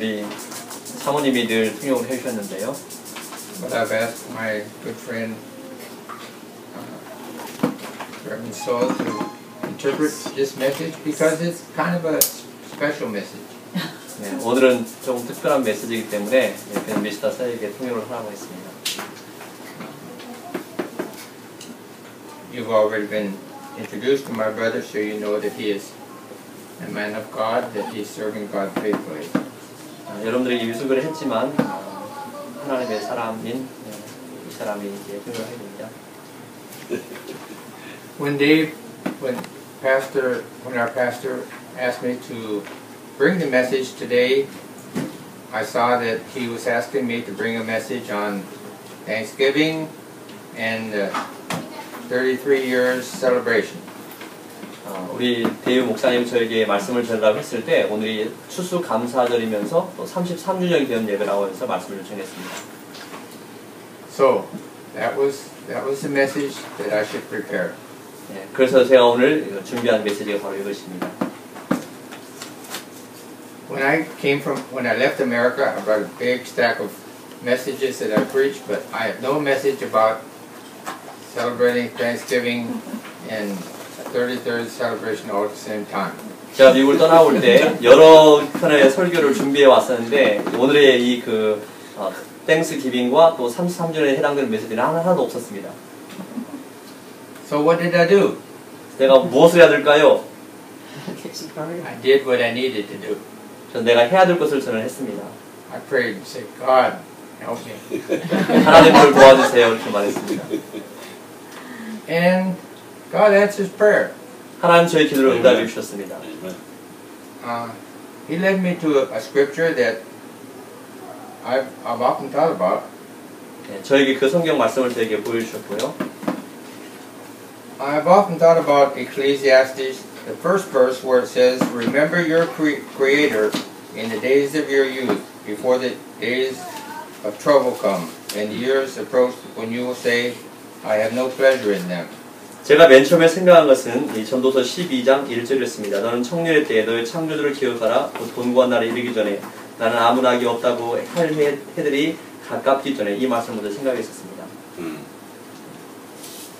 우리 사모님이 늘 통역을 해주셨는데요. But I've asked my good friend Reverend Saul to interpret this message because it's kind of a special message. 네, 오늘은 좀 특별한 메시지이기 때문에 그냥 미스터 사에게 통역을 하라고 했습니다. You've already been introduced to my brother, so you know that he is a man of God, that he's serving God faithfully. 여러분들에게 위수를 했지만 하나님의 사람인 이 사람이 이제 통역을 하게 됩니다. When our pastor asked me to bring the message today, I saw that he was asking me to bring a message on Thanksgiving and 33 years celebration. 우리 대유 목사님 저에게 말씀을 전하라고 했을 때 오늘이 추수감사절이면서 또 33주년이 된 예배라고 해서 말씀을 요청했습니다. So that was the message that I should prepare. 네, 그래서 제가 오늘 준비한 메시지가 바로 이것입니다. When I left America, I brought a big stack of messages that I preached, but I have no message about celebrating Thanksgiving and 33rd celebration all at the same time. 제가 미국을 떠나올 때 여러 편의 설교를 준비해 왔었는데 오늘의 이 땡스 기빙과 또 33주년에 해당되는 메시지는 하나도 없었습니다. So what did I do? 내가 무엇을 해야 될까요? I did what I needed to do. 전 내가 해야 될 것을 저는 했습니다. I prayed and said, God, help me. 하나님 저를 도와주세요 이렇게 말했습니다. And God answers prayer. 하나님 저의 기도를 응답해 주셨습니다. He led me to a scripture that I've often thought about. 네, 저에게 그 성경 말씀을 저에게 보여주셨고요. I've often thought about Ecclesiastes, the first verse where it says, "Remember your Creator in the days of your youth, before the days of trouble come, and years approach when you will say, I have no pleasure in them." 제가 맨 처음에 생각한 것은 이 전도서 12장 1절이었습니다. 너는 청년의 때에 너의 창조주를 기억하라. 곧 곤고한 날에 이르기 전에 나는 아무 낙이 없다고 할 해들이 가깝기 전에 이 말씀을 먼저 생각했었습니다.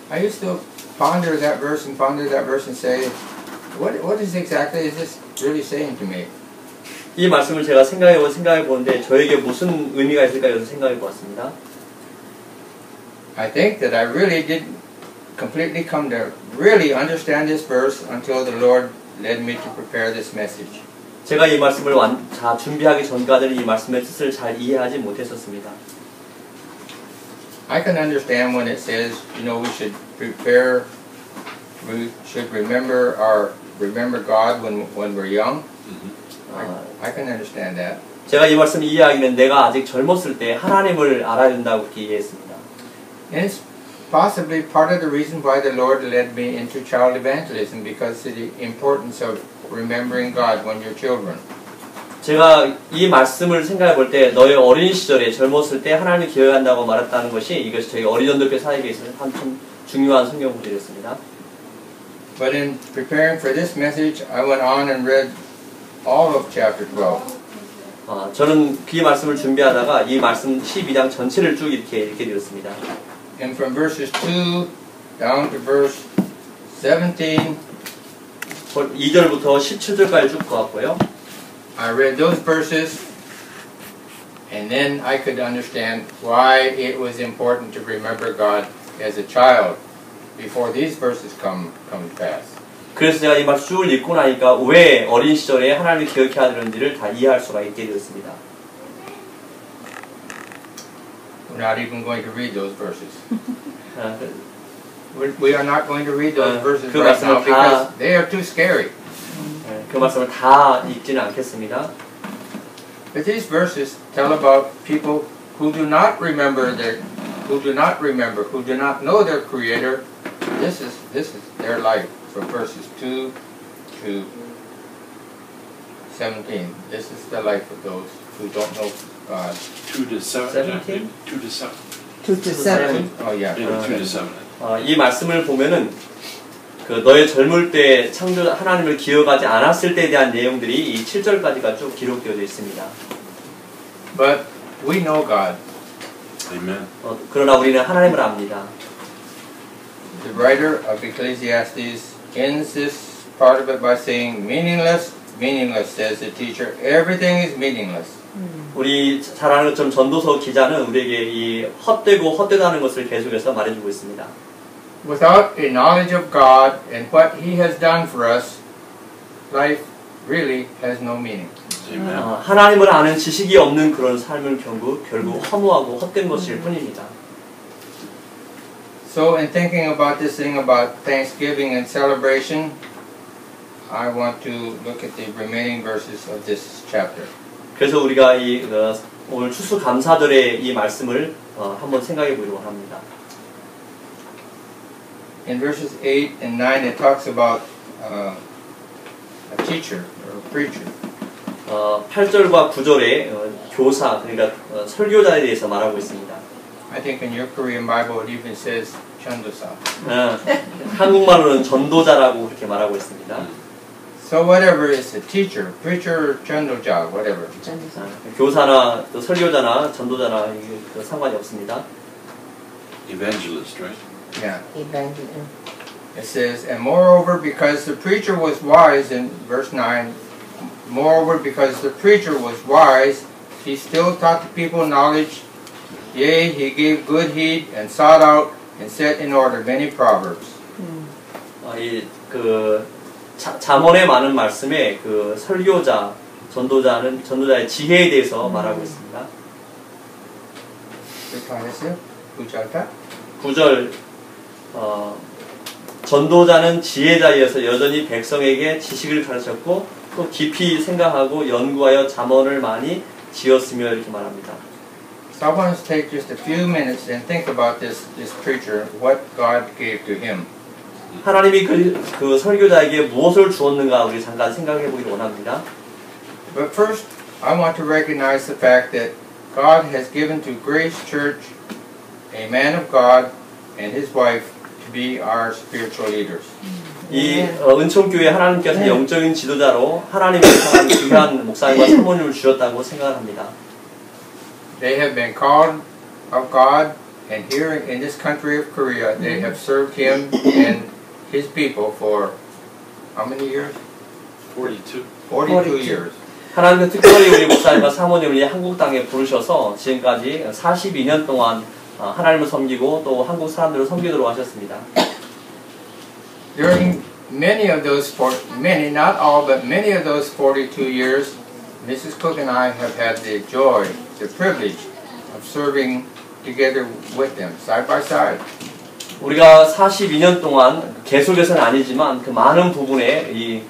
I used to ponder that verse and say, what is exactly is this really saying to me? 이 말씀을 제가 생각해 보는데 저에게 무슨 의미가 있을까요? 해서 생각해 보았습니다. I think that I really didn't completely come to really understand this verse until the Lord led me to prepare this message. 제가 이 말씀을 준비하기 전까지는 이 말씀의 뜻을 잘 이해하지 못했었습니다. I can understand when it says, we should remember God when we're young. I can understand that. 제가 이 말씀을 이해하기는 내가 아직 젊었을 때 하나님을 알아야 된다고 그렇게 이해했습니다. And it's possibly part of the reason why the Lord led me into child evangelism, because of the importance of remembering God when you're children. 제가 이 말씀을 생각해 볼 때 너의 어린 시절에 젊었을 때 하나님을 기억한다고 말했다는 것이 이것이 저희 어린이전도회 사역에 있어서 참 중요한 성경 구절이었습니다. But in preparing for this message, I went on and read all of chapter 12. 저는 그 말씀을 준비하다가 이 말씀 12장 전체를 쭉 이렇게 읽게 되었습니다. And from verses 2 down to verse 17, 2절부터 17절까지 쭉 보았고요. I read those verses, and then I could understand why it was important to remember God as a child before these verses come to pass. 그래서 제가 이 말씀 쭉 읽고 나니까 왜 어린 시절에 하나님을 기억해야 되는지를 다 이해할 수가 있게 되었습니다. We're not even going to read those verses. We are not going to read those verses right now because they are too scary. 그 말씀을 다 읽지는 않겠습니다. But these verses tell about people who do not know their Creator. This is their life from verses 2 to 17. This is the life of those who don't know God. 2 to 17? 2 to 7. 2 to 7. Oh yeah. 2 to 7. 이 말씀을 보면은 너의 젊을 때 창조 하나님을 기억하지 않았을 때에 대한 내용들이 이 7절까지가 쭉 기록되어 있습니다. But we know God. Amen. 그러나 우리는 하나님을 압니다. The writer of Ecclesiastes ends this part of it by saying, meaningless, meaningless, says the teacher. Everything is meaningless. 우리 잘 아는 것처럼 전도서 기자는 우리에게 이 헛되고 헛되다는 것을 계속해서 말해주고 있습니다. Without a knowledge of God and what He has done for us, life really has no meaning. Amen. 하나님을 아는 지식이 없는 그런 삶은 결국 허무하고 헛된 것일 뿐입니다. So in thinking about this thing about Thanksgiving and celebration, I want to look at the remaining verses of this chapter. 그래서 우리가 오늘 추수감사절의 이 말씀을 한번 생각해 보려고 합니다. In verses 8 and 9 it talks about a teacher or a preacher. 8절과 9절에 교사, 그러니까 설교자에 대해서 말하고 있습니다. I think in your Korean Bible it even says chandosa. 한국말로는 전도자라고 그렇게 말하고 있습니다. So whatever is a teacher, preacher, chandoja, whatever. 교사나 또 설교자나 전도자나 이게 상관이 없습니다. Evangelist, right? Yeah. It says, and moreover, because the preacher was wise, in verse 9, moreover, because the preacher was wise, he still taught the people knowledge. Yea, he gave good heed and sought out and set in order many proverbs. 잠언에 많은 말씀에 그 설교자, 전도자의 지혜에 대해서 말하고 있습니다. 9절 전도자는 지혜자이어서 여전히 백성에게 지식을 가르쳤고 또 깊이 생각하고 연구하여 잠언을 많이 지었으며 이렇게 말합니다. So I want us to take just a few minutes and think about this preacher, what God gave to him. 하나님이 그 설교자에게 무엇을 주었는가 우리 잠깐 생각해 보기를 원합니다. But first, I want to recognize the fact that God has given to Grace Church a man of God and his wife to be our spiritual leaders. 이 은총교회 하나님께서 영적인 지도자로 하나님의 향한 귀한 목사님과 사모님을 주셨다고 생각을 합니다. They have been called of God, and here in this country of Korea, they have served Him and His people for how many years? 42. 42 years. 하나님은 특별히 우리 목사님과 사모님을 한국 땅에 부르셔서 지금까지 42년 동안 하나님을 섬기고 또 한국 사람들을 섬기도록 하셨습니다. During many of those, many, not all, but many of those 42 years, Mrs. Cook and I have had the joy, the privilege of serving together with them, side by side. 우리가 42년 동안 계속해서는 아니지만 그 많은 부분에 이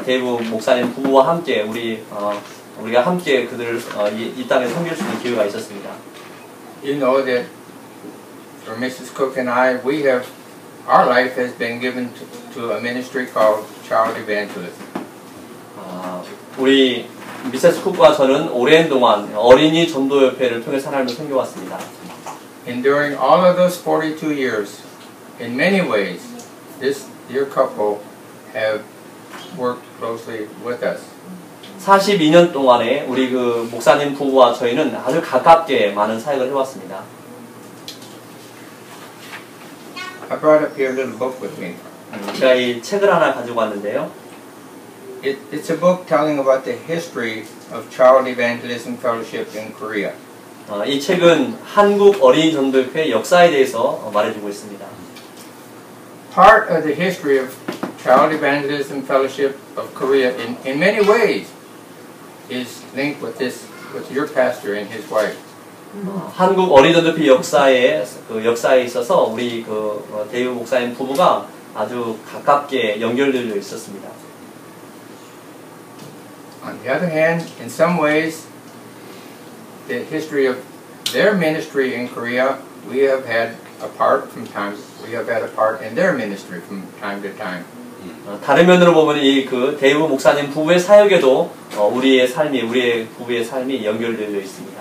데이브 목사님 부부와 함께 우리가 함께 그들을 이 땅에 섬길 수 있는 기회가 있었습니다. You know that for Mrs. Cook and I, our life has been given to a ministry called Child Evangelism. 우리 미세스 쿡과 저는 오랜 동안 어린이 전도협회를 통해 하나님을 섬겨왔습니다. And during all of those 42 years, in many ways, this dear couple have worked closely with us. 42년 동안에 우리 그 목사님 부부와 저희는 아주 가깝게 많은 사역을 해왔습니다. I brought up here a little book with me. 제가 이 책을 하나 가지고 왔는데요. It's a book telling about the history of Child Evangelism Fellowship in Korea. 이 책은 한국 어린이 전도협회 역사에 대해서 말해주고 있습니다. Part of the history of Child Evangelism Fellowship of Korea, in many ways, is linked with your pastor and his wife. 한국 어린이 전도협회 역사에 있어서 우리 데이브 목사님 부부가 아주 가깝게 연결되어 있었습니다. On the other hand, in some ways, the history of their ministry in Korea, we have had a part in their ministry from time to time. 다른 면으로 보면 이 데이브 목사님 부부의 사역에도 우리의 부부의 삶이 연결되어 있습니다.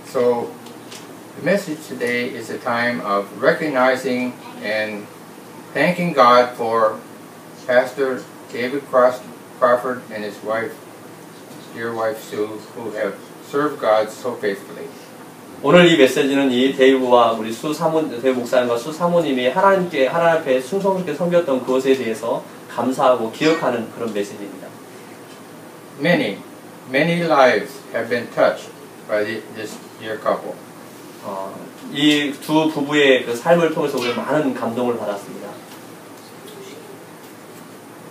So, the message today is a time of recognizing and thanking God for Pastor David Crawford and his wife dear wife Sue, who have served God so faithfully. 오늘 이 메시지는 이 데이브와 우리 데이브 목사님과 수 사모님이 하나님 앞에 충성스럽게 섬겼던 그것에 대해서 감사하고 기억하는 그런 메시지입니다. Many lives have been touched by this dear couple. 이 두 부부의 그 삶을 통해서 우리 많은 감동을 받았습니다.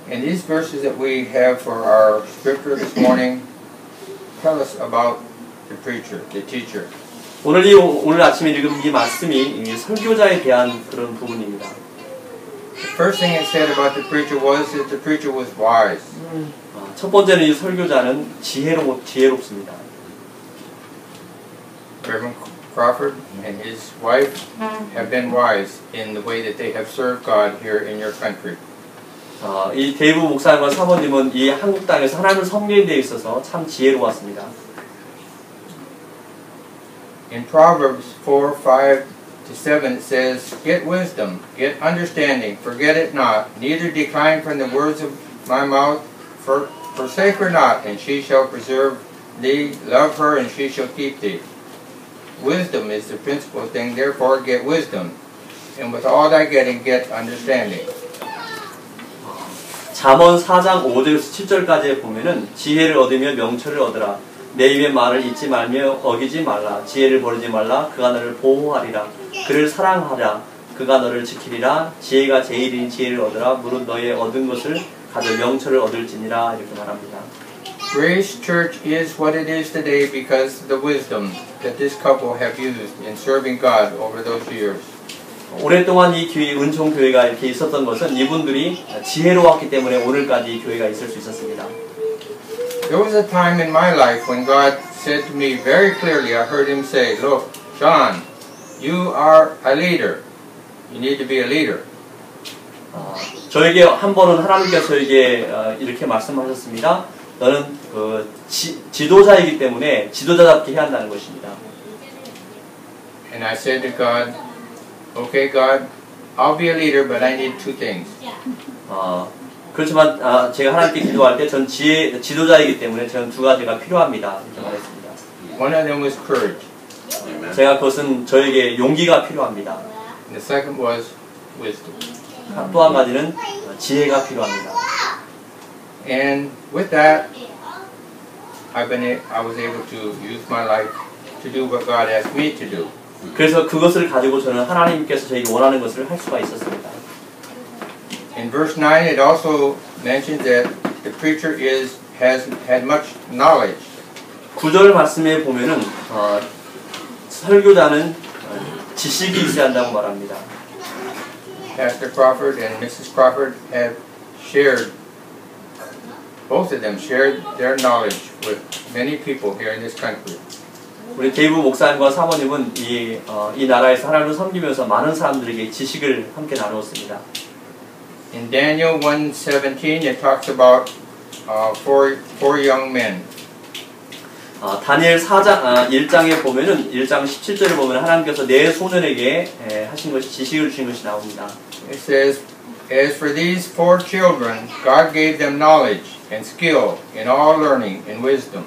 And these verses that we have for our scripture this morning tell us about the preacher, the teacher. 오늘 아침에 읽은 이 말씀이 이 설교자에 대한 그런 부분입니다. The first thing it said about the preacher was that the preacher was wise. 첫 번째는 이 설교자는 지혜롭습니다. Reverend Crawford and his wife have been wise in the way that they have served God here in your country. 이 데이브 목사님과 사모님은 이 한국 땅에서 하나님을 섬기는 데 있어서 참 지혜로웠습니다. In Proverbs 4:5-7 it says, "Get wisdom, get understanding, forget it not, neither decline from the words of my mouth, forsake her not, and she shall preserve thee, love her, and she shall keep thee." Wisdom is the principal thing, therefore get wisdom, and with all thy getting, get understanding. 잠언 4장 5절에서 7절까지에 보면은 지혜를 얻으며 명철을 얻으라. 내 입의 말을 잊지 말며 어기지 말라. 지혜를 버리지 말라. 그가 너를 보호하리라. 그를 사랑하라. 그가 너를 지키리라. 지혜가 제일인 지혜를 얻으라. 무릇 너의 얻은 것을 가져 명철을 얻을지니라. 이렇게 말합니다. Grace Church is what it is today because of the wisdom that this couple have used in serving God over those years. 오랫동안 이 교회, 은총교회가 이렇게 있었던 것은 이분들이 지혜로웠기 때문에 오늘까지 이 교회가 있을 수 있었습니다. There was a time in my life when God said to me very clearly, I heard Him say, "Look, John, you are a leader. You need to be a leader." 저에게 한 번은 하나님께서 저에게 이렇게 말씀하셨습니다. 너는 지도자이기 때문에 지도자답게 해야 한다는 것입니다. And I said to God, "Okay, God, I'll be a leader, but I need two things." 그렇지만 제가 하나님께 기도할 때 전 지도자이기 때문에 저는 두 가지가 필요합니다. 이렇게 말했습니다. One of them was courage. 제가 그것은 저에게 용기가 필요합니다. And the second was wisdom. 또 한 가지는 지혜가 필요합니다. And with that, I was able to use my life to do what God asked me to do. 그래서 그것을 가지고 저는 하나님께서 저에게 원하는 것을 할 수가 있었습니다. In verse 9, it also mentions that the preacher has had much knowledge. 9절 말씀에 보면은 설교자는 지식이 있어야 한다고 말합니다. Pastor Crawford and Mrs. Crawford have shared, both of them shared their knowledge with many people here in this country. 우리 데이브 목사님과 사모님은 이 나라에서 하나님을 섬기면서 많은 사람들에게 지식을 함께 나누었습니다. In Daniel 1:17, it talks about four young men. 다니엘 1장에 보면은 1장 17절에 보면 하나님께서 네 소년에게 하신 것이 지식을 주신 것이 나옵니다. It says, "As for these four children, God gave them knowledge and skill in all learning and wisdom."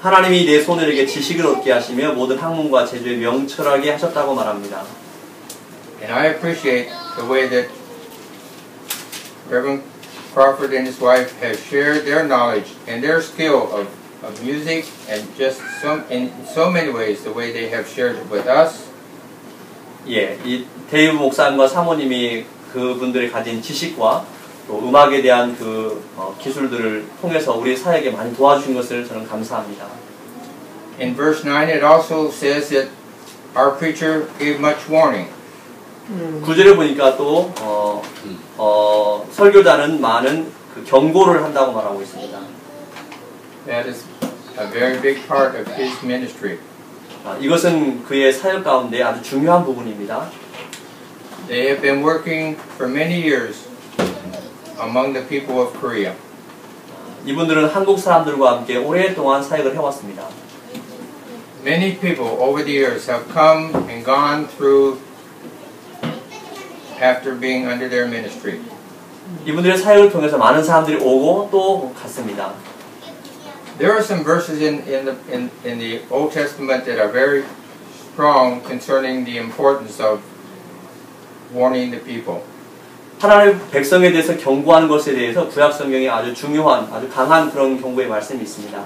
하나님이 네 소년에게 지식을 얻게 하시며 모든 학문과 재주에 명철하게 하셨다고 말합니다. And I appreciate the way that Reverend Crawford and his wife have shared their knowledge and their skill of music and just in so many ways the way they have shared it with us. 예, 이 데이브 목사님과 사모님이 그분들이 가진 지식과 또 음악에 대한 기술들을 통해서 우리 사역에 많이 도와주신 것을 저는 감사합니다. In verse 9 it also says that our preacher gave much warning. 9절에 보니까 또 설교자는 많은 경고를 한다고 말하고 있습니다. That is a very big part of his ministry. 이것은 그의 사역 가운데 아주 중요한 부분입니다. They have been working for many years among the people of Korea. 이분들은 한국 사람들과 함께 오랫동안 사역을 해왔습니다. Many people over the years have come and gone through after being under their ministry. 이분들의 사역을 통해서 많은 사람들이 오고 또 갔습니다. There are some verses in the Old Testament that are very strong concerning the importance of warning the people. 하나님의 백성에 대해서 경고하는 것에 대해서 구약 성경에 아주 중요한, 아주 강한 그런 경고의 말씀이 있습니다.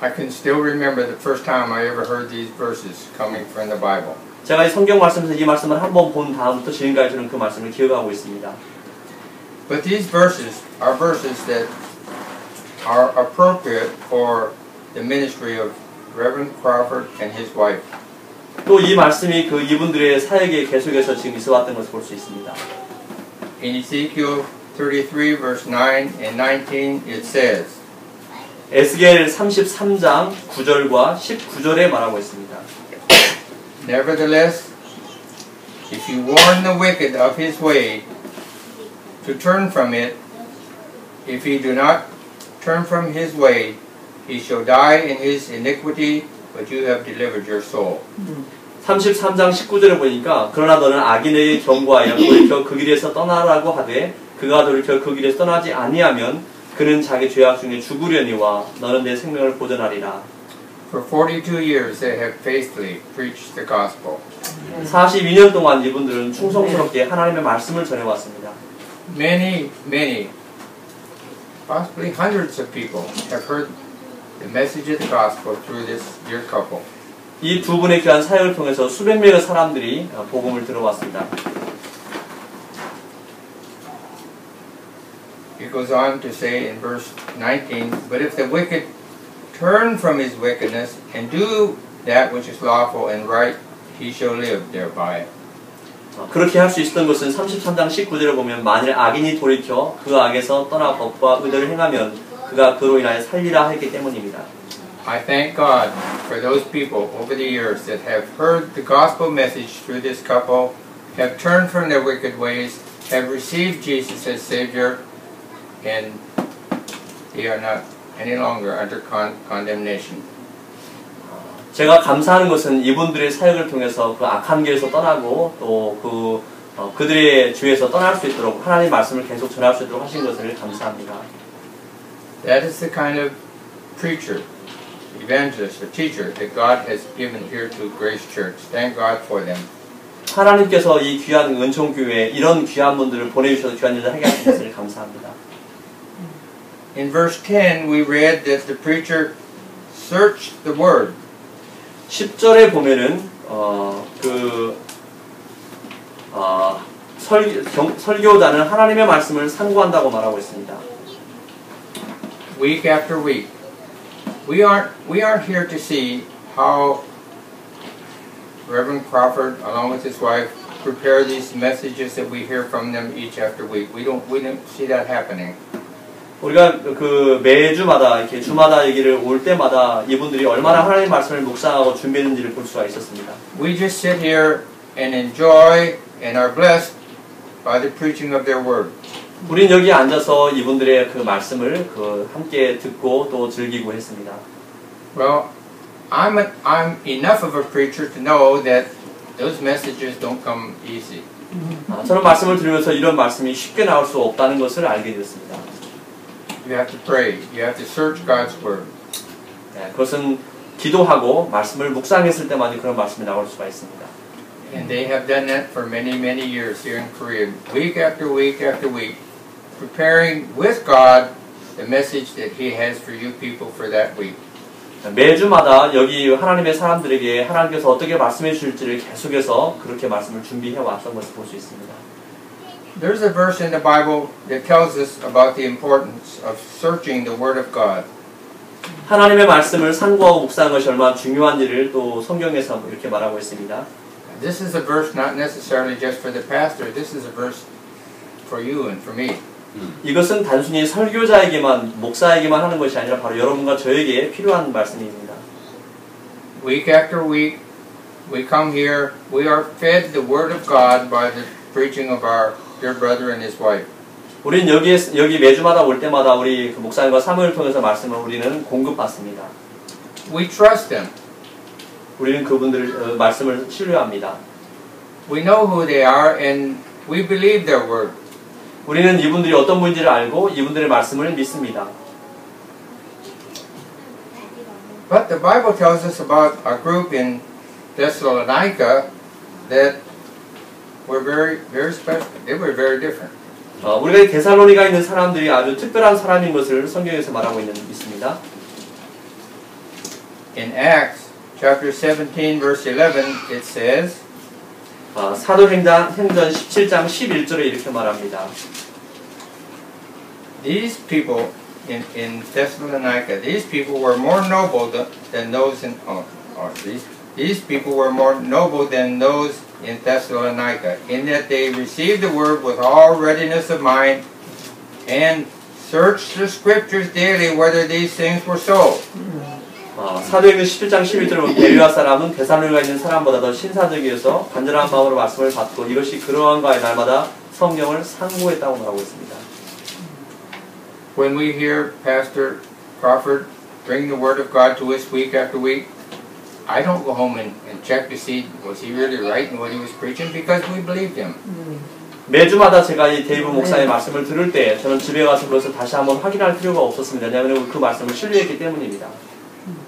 I can still remember the first time I ever heard these verses coming from the Bible. 제가 이 성경 말씀에서 이 말씀을 한번 본 다음부터 지금까지 저는 그 말씀을 기억하고 있습니다. But these verses are verses that are appropriate for the ministry of Reverend Crawford and his wife. 또 이 말씀이 그 이분들의 사역에 계속해서 지금 있어왔던 것을 볼 수 있습니다. In Ezekiel 33 verse 9 and 19 it says, 에스겔 33장 9절과 19절에 말하고 있습니다. Nevertheless, if you warn the wicked of his way to turn from it, if he do not turn from his way, he shall die in his iniquity, but you have delivered your soul. 33장 19절에 보니까 그러나 너는 악인에게 경고하여 돌이켜 그 길에서 떠나라고 하되 그가 돌이켜 그 길에서 떠나지 아니하면 그는 자기 죄악 중에 죽으려니와 너는 내 생명을 보존하리라. For 42 years they have faithfully preached the gospel. 42년 동안 이분들은 충성스럽게 하나님의 말씀을 전해왔습니다. Many, possibly hundreds of people have heard the message of the gospel through this dear couple. 이 두 분의 귀한 사역을 통해서 수백 명의 사람들이 복음을 들어왔습니다. It goes on to say in verse 19, but if the wicked turn from his wickedness and do that which is lawful and right, he shall live thereby. 그렇게 할 수 있었던 것은 33장 19절에 보면 만일 악인이 돌이켜 그 악에서 떠나 법과 의를 행하면 그가 그로 인하여 살리라 했기 때문입니다. I thank God for those people over the years that have heard the gospel message through this couple, have turned from their wicked ways, have received Jesus as Savior, and they are not any longer under condemnation. 제가 감사하는 것은 이분들의 사역을 통해서 그 악한 길에서 떠나고 또 그들의 주에서 떠날 수 있도록 하나님의 말씀을 계속 전할 수 있도록 하신 것을 감사합니다. That is the kind of preacher, evangelist, or teacher that God has given here to Grace Church. Thank God for them. 하나님께서 이 귀한 은총교회에 이런 귀한 분들을 보내주셔서 귀한 일을 하게 하신 것을 감사합니다. In verse 10 we read that the preacher searched the word. 10절에 보면은 설교자는 하나님의 말씀을 상고한다고 말하고 있습니다. Week after week, we aren't here to see how Reverend Crawford, along with his wife, prepare these messages that we hear from them each after week. We don't see that happening. 우리가 그 매주마다 이렇게 주마다 여기를 올 때마다 이분들이 얼마나 하나님 말씀을 묵상하고 준비했는지를 볼 수가 있었습니다. We just sit here and enjoy and are blessed by the preaching of their word. 우린 여기 앉아서 이분들의 그 말씀을 함께 듣고 또 즐기고 했습니다. Well, I'm enough of a preacher to know that those messages don't come easy. 저는 말씀을 들으면서 이런 말씀이 쉽게 나올 수 없다는 것을 알게 됐습니다. You have to pray. You have to search God's word. 그것은 기도하고 말씀을 묵상했을 때만 그런 말씀이 나올 수가 있습니다. And they have done that for many, many years here in Korea, week after week after week, preparing with God the message that He has for you people for that week. 매주마다 여기 하나님의 사람들에게 하나님께서 어떻게 말씀해 주실지를 계속해서 그렇게 말씀을 준비해 왔던 것을 볼 수 있습니다. There's a verse in the Bible that tells us about the importance of searching the Word of God. 하나님의 말씀을 상고하고 묵상하는 것이 얼마나 중요한 일을 또 성경에서 이렇게 말하고 있습니다. This is a verse not necessarily just for the pastor. This is a verse for you and for me. 이것은 단순히 설교자에게만 목사에게만 하는 것이 아니라 바로 여러분과 저에게 필요한 말씀입니다. Week after week, we come here. We are fed the Word of God by the preaching of our dear brother and his wife. 우리는 여기 매주마다 올 때마다 우리 그 목사님과 사무를 통해서 말씀을 우리는 공급받습니다. We trust them. 우리는 그분들 말씀을 신뢰합니다. We know who they are and we believe their word. 우리는 이분들이 어떤 분인지를 알고 이분들의 말씀을 믿습니다. But the Bible tells us about a group in Thessalonica that were very special. They were very different. 우리가 이 데살로니가 있는 사람들이 아주 특별한 사람인 것을 성경에서 말하고 있습니다. In Acts chapter 17 verse 11 it says, 사도행전 17장 11절에 이렇게 말합니다. These people in Thessalonica, these people were more noble than those in these people were more noble than those in Thessalonica, in that they received the word with all readiness of mind and searched the scriptures daily whether these things were so. 사도행전 17장 11절에 보면 베레아 사람은 데살로니가 있는 사람보다 더 신사적이어서 간절한 마음으로 말씀을 받고 이것이 그러한가에 날마다 성경을 상고했다고 말하고 있습니다. When we hear Pastor Crawford bring the Word of God to us week after week, I don't go home and check to see was he really right in what he was preaching because we believed him. 매주마다 제가 이 데이브 목사의 말씀을 들을 때 저는 집에 가서 그것을 다시 한번 확인할 필요가 없었습니다. 왜냐하면 그 말씀을 신뢰했기 때문입니다.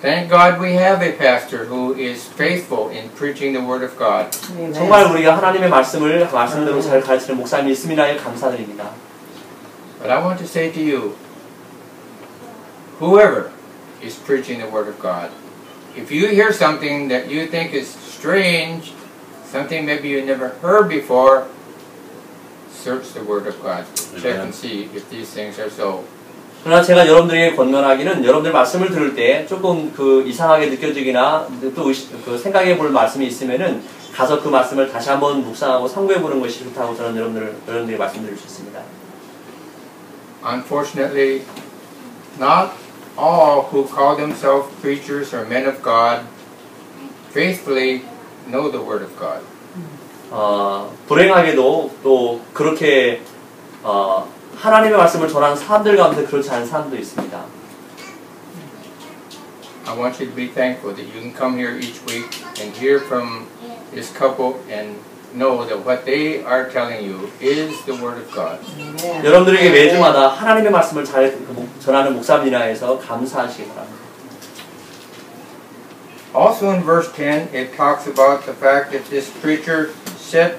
Thank God we have a pastor who is faithful in preaching the Word of God. 정말 우리가 하나님의 말씀대로 잘 가르치는 목사님이 있음이나에 감사드립니다. But I want to say to you, whoever is preaching the Word of God, if you hear something that you think is strange, something maybe you never heard before, search the Word of God. Check and see if these things are so. 그러나 제가 여러분들에게 권면하기는 여러분들 말씀을 들을 때 조금 이상하게 느껴지거나 또 생각해 볼 말씀이 있으면은 가서 그 말씀을 다시 한번 묵상하고 상고해 보는 것이 좋다고 저는 여러분들에게 말씀드릴 수 있습니다. Unfortunately, not all who call themselves preachers or men of God faithfully know the Word of God. 불행하게도 또 그렇게 하나님의 말씀을 전하는 사람들 가운데 그렇지 않은 사람도 있습니다. I want you to be thankful that you can come here each week and hear from this couple and know that what they are telling you is the Word of God. 여러분들에게 매주마다 하나님의 말씀을 잘 전하는 목사님이라해서 감사하시기 바랍니다. Also in verse 10 it talks about the fact that this preacher set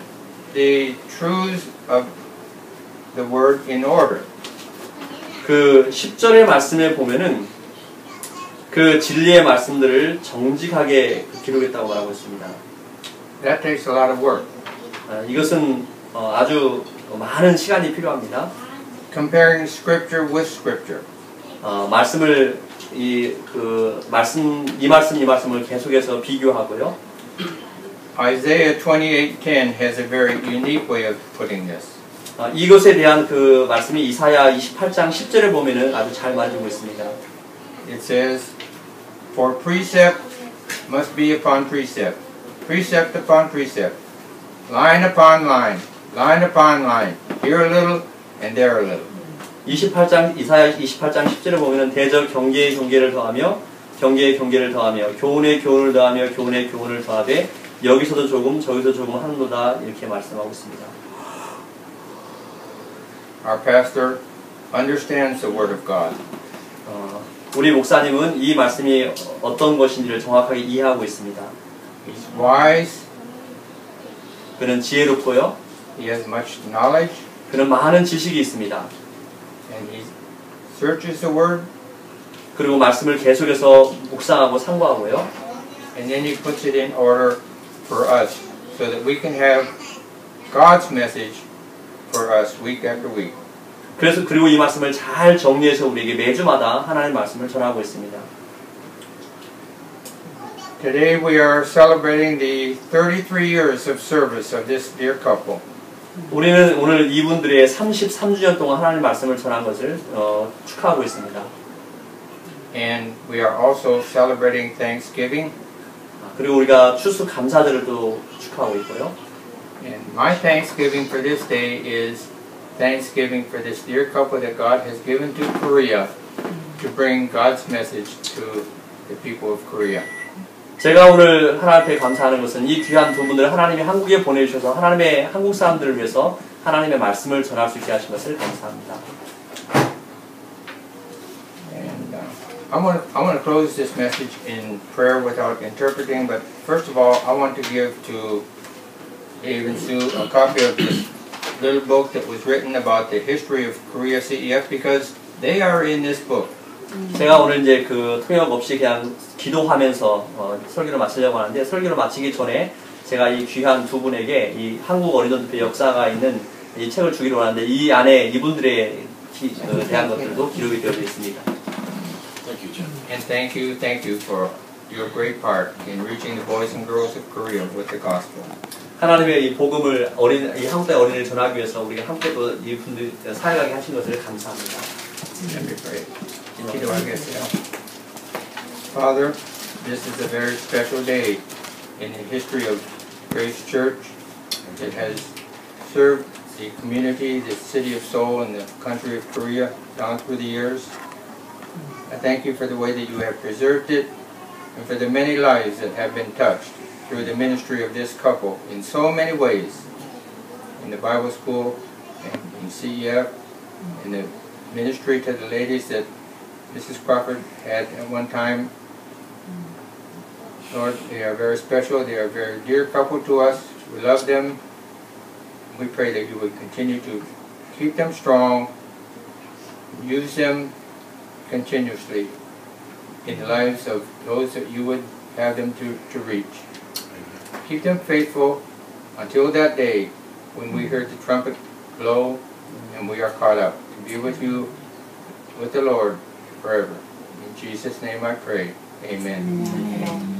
the truths of the word in order. 그 10절의 말씀에 보면은 그 진리의 말씀들을 정직하게 기록했다고 말하고 있습니다. That takes a lot of work. 이것은 아주 많은 시간이 필요합니다. Comparing scripture with scripture. 말씀을 이 말씀을 계속해서 비교하고요. Isaiah 28:10 has a very unique way of putting this. 이것에 대한 그 말씀이 이사야 28장 10절에 보면은 아주 잘 말해주고 있습니다. It says, "For precept must be upon precept, precept upon precept, line upon line, line upon line, here a little and there a little." 이사야 28장 10절에 보면은 대적 경계의 경계를 더하며 경계의 경계를 더하며 교훈의 교훈을 더하며 교훈의 교훈을 더하되 여기서도 조금 저기서 조금 하는도다 이렇게 말씀하고 있습니다. Our pastor understands the Word of God. 우리 목사님은 이 말씀이 어떤 것인지를 정확하게 이해하고 있습니다. He's wise. 그는 지혜롭고요. He has much knowledge. 그는 많은 지식이 있습니다. And he searches the Word. 그리고 말씀을 계속해서 묵상하고 상고하고요. And then he puts it in order for us so that we can have God's message for us week after week. 그리고 이 말씀을 잘 정리해서 우리에게 매주마다 하나님의 말씀을 전하고 있습니다. Today we are celebrating the 33 years of service of this dear couple. 우리는 오늘 이분들의 33주년 동안 하나님의 말씀을 전한 것을 축하하고 있습니다. And we are also celebrating Thanksgiving. 그리고 우리가 추수 감사절을 또 축하하고 있고요. And my thanksgiving for this day is thanksgiving for this dear couple that God has given to Korea to bring God's message to the people of Korea. 제가 오늘 하나님 앞에 감사하는 것은 이 귀한 두 분들을 하나님이 한국에 보내주셔서 하나님의 한국 사람들을 위해서 하나님의 말씀을 전할 수 있게 하신 것을 감사합니다. And I want to close this message in prayer without interpreting, but first of all, I want to give to Dave and Sue a copy of this little book that was written about the history of Korea CEF because they are in this book. 제가 오늘 이제 그 통역 없이 그냥 기도하면서 설교를 마치려고 하는데 설교를 마치기 전에 제가 이 귀한 두 분에게 이 한국 어린이전도회 역사가 있는 이 책을 주기로 하는데 이 안에 이분들에 대한 것들도 기록이 되어 있습니다. Thank you, Jim. And thank you for your great part in reaching the boys and girls of Korea with the gospel. 하나님의 이 복음을 이 한국의 어린이를 전하기 위해서 우리가 함께 또 이분들 사역하게 하신 것을 감사합니다. Let me pray. 기도하겠어요. Father, this is a very special day in the history of Grace Church. It has served the community, the city of Seoul, and the country of Korea down through the years. I thank you for the way that you have preserved it and for the many lives that have been touched through the ministry of this couple in so many ways. In the Bible school, and in CEF, in the ministry to the ladies that Mrs. Crawford had at one time. Lord, they are very special. They are a very dear couple to us. We love them. We pray that you would continue to keep them strong, use them continuously in the lives of those that you would have them to reach. Keep them faithful until that day when we hear the trumpet blow and we are caught up to be with you, with the Lord, forever. In Jesus' name I pray. Amen. Amen.